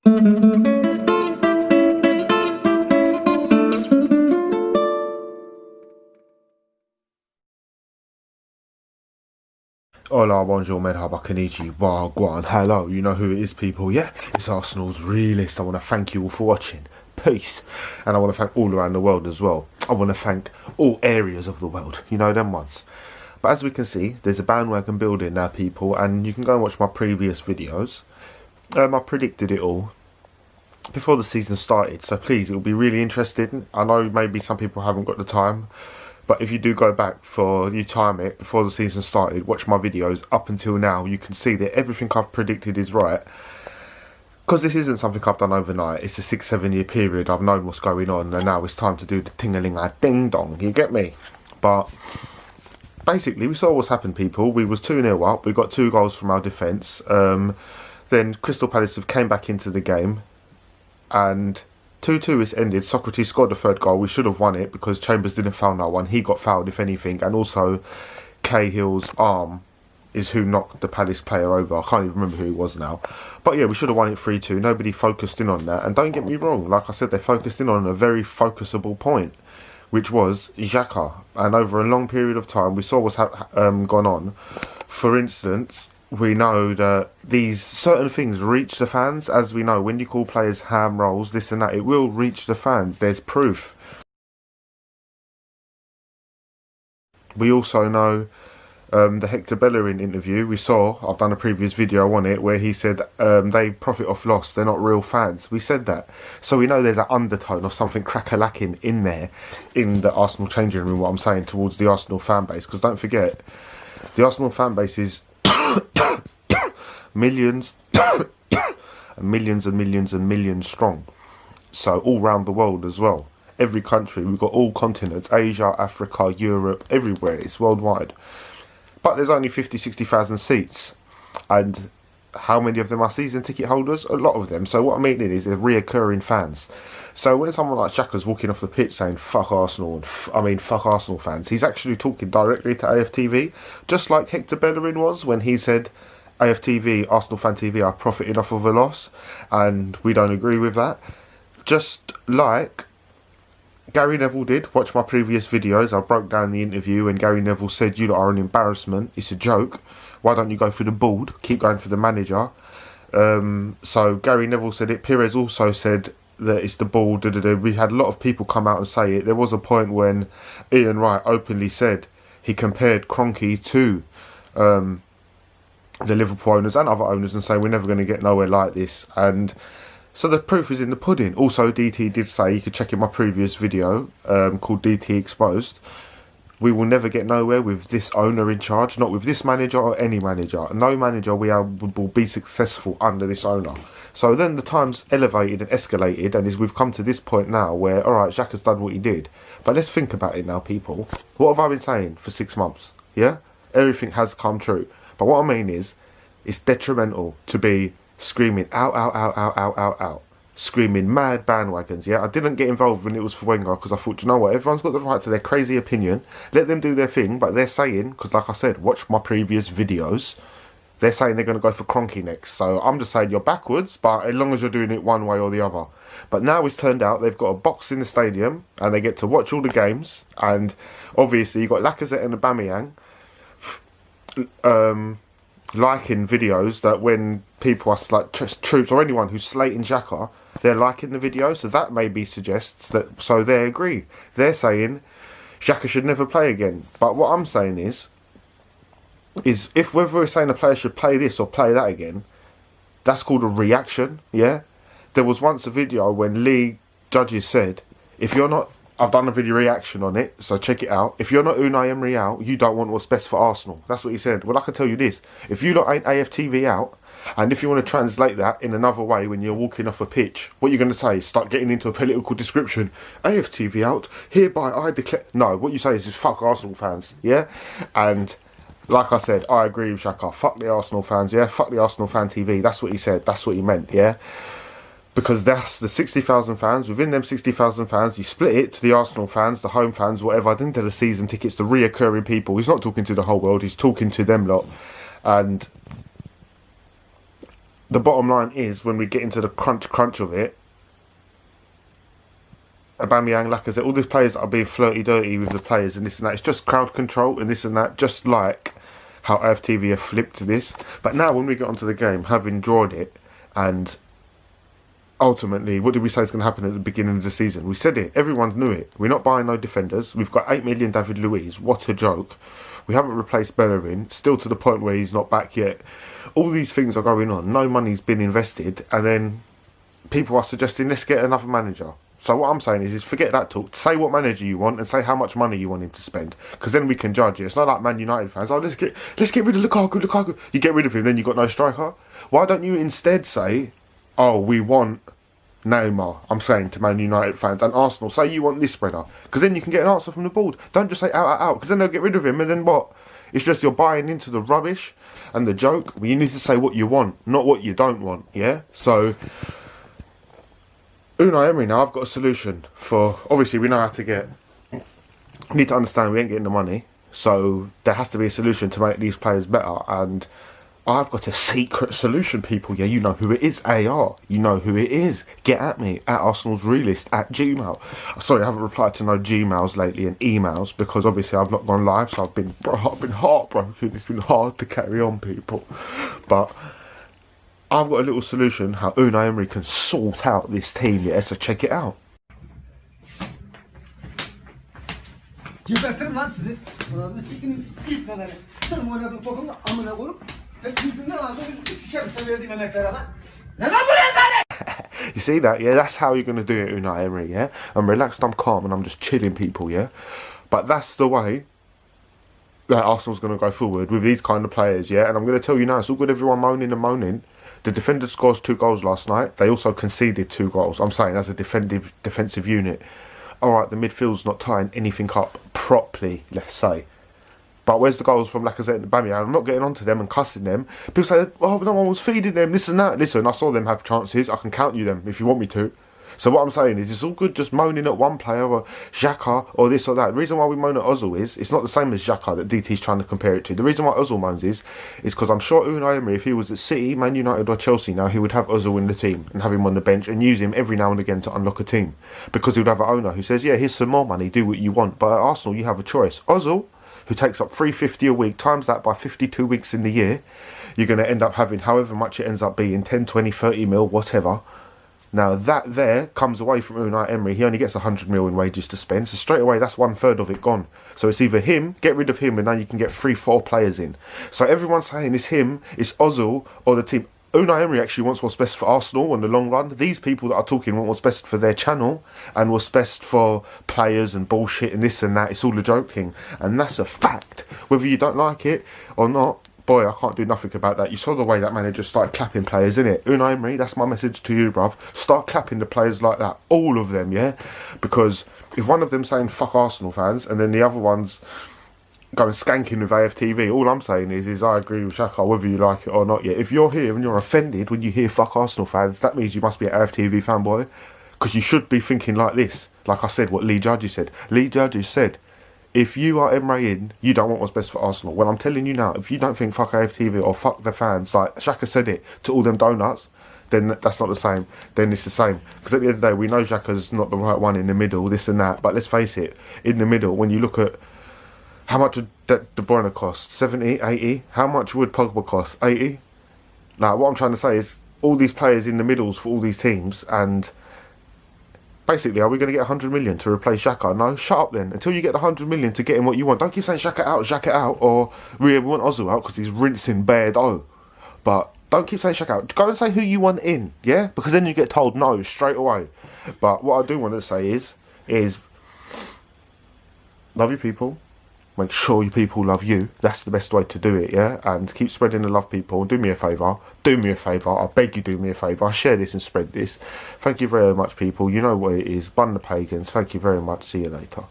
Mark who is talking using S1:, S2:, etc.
S1: Hola, bonjour, merhaba, konnichiwa, wagwan, hello, you know who it is, people, yeah? It's Arsenal's realist. I want to thank you all for watching. Peace. And I want to thank all around the world as well. I want to thank all areas of the world, you know, them ones. But as we can see, there's a bandwagon building now, people, and you can go and watch my previous videos. I predicted it all before the season started, so please, it'll be really interesting. I know maybe some people haven't got the time, but if you do go back you time it before the season started, watch my videos up until now, you can see that everything I've predicted is right. Because this isn't something I've done overnight, it's a 6-7 year period. I've known what's going on, and now it's time to do the ting-a-ling-a-ding-dong, you get me? But basically, we saw what's happened, people. We was 2-0 up, we got 2 goals from our defence. Then Crystal Palace came back into the game, and 2-2 is ended. Socrates scored the 3rd goal. We should have won it because Chambers didn't foul no one. He got fouled, if anything. And also, Cahill's arm is who knocked the Palace player over. I can't even remember who it was now. But yeah, we should have won it 3-2. Nobody focused in on that. And don't get me wrong. Like I said, they focused in on a very focusable point, which was Xhaka. And over a long period of time, we saw what's gone on. For instance, we know that these certain things reach the fans. As we know, when you call players ham rolls, this and that, it will reach the fans. There's proof. We also know the Hector Bellerin interview we saw. I've done a previous video on it where he said they profit off loss. They're not real fans. We said that. So we know there's an undertone of something crack-a-lacking in there, in the Arsenal changing room, what I'm saying, towards the Arsenal fan base. Because don't forget, the Arsenal fan base is millions and millions and millions and millions strong. So all around the world as well. Every country, we've got all continents, Asia, Africa, Europe, everywhere. It's worldwide. But there's only 50-60,000 seats. And how many of them are season ticket holders? A lot of them. So what I mean is they're reoccurring fans. So when someone like Xhaka's walking off the pitch saying fuck Arsenal, and fuck Arsenal fans, he's actually talking directly to AFTV, just like Hector Bellerin was when he said AFTV, Arsenal Fan TV, are profiting off of a loss, and we don't agree with that. Just like Gary Neville did. Watch my previous videos. I broke down the interview and Gary Neville said, you lot are an embarrassment, it's a joke, why don't you go for the board, keep going for the manager. So Gary Neville said it. Perez also said that it's the ball. We had a lot of people come out and say it. There was a point when Ian Wright openly said he compared Kroenke to the Liverpool owners and other owners and say we're never going to get nowhere like this. And so the proof is in the pudding. Also, DT did say, you could check in my previous video called DT Exposed, we will never get nowhere with this owner in charge, not with this manager or any manager. No manager will be successful under this owner. So then the time's elevated and escalated, and we've come to this point now where, alright, Xhaka's done what he did. But let's think about it now, people. What have I been saying for 6 months? Yeah? Everything has come true. But what I mean is, it's detrimental to be screaming out, out, out, out, out, out, out. Screaming mad bandwagons, yeah? I didn't get involved when it was for Wenger because I thought, you know what, everyone's got the right to their crazy opinion. Let them do their thing, but they're saying, because like I said, watch my previous videos, they're saying they're going to go for Kroenke next. So I'm just saying you're backwards, but as long as you're doing it one way or the other. But now it's turned out they've got a box in the stadium and they get to watch all the games. And obviously you've got Lacazette and Aubameyang liking videos that when people are like troops or anyone who's slating Xhaka, they're liking the video. So that maybe suggests that, so they agree. They're saying Xhaka should never play again. But what I'm saying is if whether we're saying a player should play this or play that again, that's called a reaction, yeah? There was once a video when league judges said, if you're not, I've done a video reaction on it, so check it out. If you're not Unai Emery out, you don't want what's best for Arsenal. That's what he said. Well, I can tell you this. If you lot ain't AFTV out, and if you want to translate that in another way when you're walking off a pitch, what you're going to say is start getting into a political description. AFTV out, hereby I declare... No, what you say is just fuck Arsenal fans, yeah? And like I said, I agree with Xhaka. Fuck the Arsenal fans, yeah? Fuck the Arsenal fan TV. That's what he said. That's what he meant, yeah? Because that's the 60,000 fans. Within them 60,000 fans, you split it to the Arsenal fans, the home fans, whatever. Then to the season tickets, the reoccurring people. He's not talking to the whole world. He's talking to them lot. And the bottom line is, when we get into the crunch of it, Aubameyang, Lacazette, all these players that are being flirty-dirty with the players and this and that, it's just crowd control and this and that, just like how AFTV have flipped this. But now when we get onto the game, having drawn it, and ultimately, what did we say is going to happen at the beginning of the season? We said it, everyone knew it. We're not buying no defenders. We've got 8 million David Luiz, what a joke. We haven't replaced Bellerin, still to the point where he's not back yet. All these things are going on, no money's been invested, and then people are suggesting, let's get another manager. So what I'm saying is forget that talk. Say what manager you want and say how much money you want him to spend, because then we can judge it. It's not like Man United fans. Oh, let's get rid of Lukaku. You get rid of him, then you got no striker. Why don't you instead say, oh, we want Neymar? I'm saying to Man United fans and Arsenal, say you want this spreader, because then you can get an answer from the board. Don't just say out, because then they'll get rid of him, and then what? It's just you're buying into the rubbish and the joke. Well, you need to say what you want, not what you don't want. Yeah. So Unai Emery, now I've got a solution for, obviously we know how to get, we need to understand we ain't getting the money, so there has to be a solution to make these players better, and I've got a secret solution, people. Yeah, you know who it is, AR, you know who it is. Get at me, at Arsenal's Realist, at Gmail. Sorry, I haven't replied to no Gmails lately and emails, because obviously I've not gone live, so I've been heartbroken. It's been hard to carry on, people, but I've got a little solution how Unai Emery can sort out this team, yeah, so check it out.
S2: Gebertirim lan sizi. Ağzını sikinin ilk kadarı. Sırf oynadığım tokumla amına koyup hepinizin ağzını yüzünü sikerim size verdiğim emeklere lan. Ne lan bu rezalet?
S1: You see that? Yeah, that's how you're going to do it, Unai Emery, yeah? I'm relaxed, I'm calm, and I'm just chilling, people, yeah? But that's the way that Arsenal's going to go forward with these kind of players, yeah? And I'm going to tell you now, it's all good everyone moaning. The defender scores 2 goals last night. They also conceded 2 goals. I'm saying as a defensive unit. Alright, the midfield's not tying anything up properly, let's say. But where's the goals from Lacazette and Aubameyang? I'm not getting onto them and cussing them. People say, oh, no one was feeding them, this and that. Listen, I saw them have chances. I can count you them if you want me to. So what I'm saying is, it's all good just moaning at one player or Xhaka or this or that. The reason why we moan at Ozil is, it's not the same as Xhaka that DT's trying to compare it to. The reason why Ozil moans is because I'm sure Unai Emery, if he was at City, Man United or Chelsea now, he would have Ozil in the team and have him on the bench and use him every now and again to unlock a team. Because he would have an owner who says, yeah, here's some more money, do what you want. But at Arsenal, you have a choice. Ozil, who takes up $350 a week, times that by 52 weeks in the year, you're going to end up having however much it ends up being, 10, 20, 30 mil, whatever. Now that there comes away from Unai Emery. He only gets 100 mil in wages to spend, so straight away that's 1/3 of it gone. So it's either him, get rid of him, and now you can get 3-4 players in. So everyone's saying it's him, it's Ozil, or the team. Unai Emery actually wants what's best for Arsenal in the long run. These people that are talking want what's best for their channel and what's best for players and bullshit and this and that. It's all a joking, and that's a fact. Whether you don't like it or not, boy, I can't do nothing about that. You saw the way that manager started clapping players, innit? Unai Emery, that's my message to you, bruv. Start clapping the players like that. All of them, yeah? Because if one of them's saying fuck Arsenal fans and then the other one's going skanking with AFTV, all I'm saying is I agree with Xhaka, whether you like it or not yet. If you're here and you're offended when you hear fuck Arsenal fans, that means you must be an AFTV fanboy. Because you should be thinking like this. Like I said, what Lee Judges said. Lee Judges said, if you are Emery in, you don't want what's best for Arsenal. Well, I'm telling you now, if you don't think fuck AFTV or fuck the fans, like Xhaka said it to all them donuts, then that's not the same. Then it's the same. Because at the end of the day, we know Xhaka's not the right one in the middle, this and that. But let's face it, in the middle, when you look at how much would De Bruyne cost? 70, 80? How much would Pogba cost? 80? Like, what I'm trying to say is, all these players in the middles for all these teams, and basically, are we going to get 100 million to replace Xhaka? No, shut up then. Until you get the 100 million to get him what you want. Don't keep saying Xhaka out, or we want Ozil out because he's rinsing bare dough. But don't keep saying Xhaka out. Go and say who you want in, yeah? Because then you get told no straight away. But what I do want to say is love your people. Make sure your people love you. That's the best way to do it, yeah? And keep spreading the love, people. Do me a favour. Do me a favour. I beg you, do me a favour. Share this and spread this. Thank you very much, people. You know what it is. Bun the pagans. Thank you very much. See you later.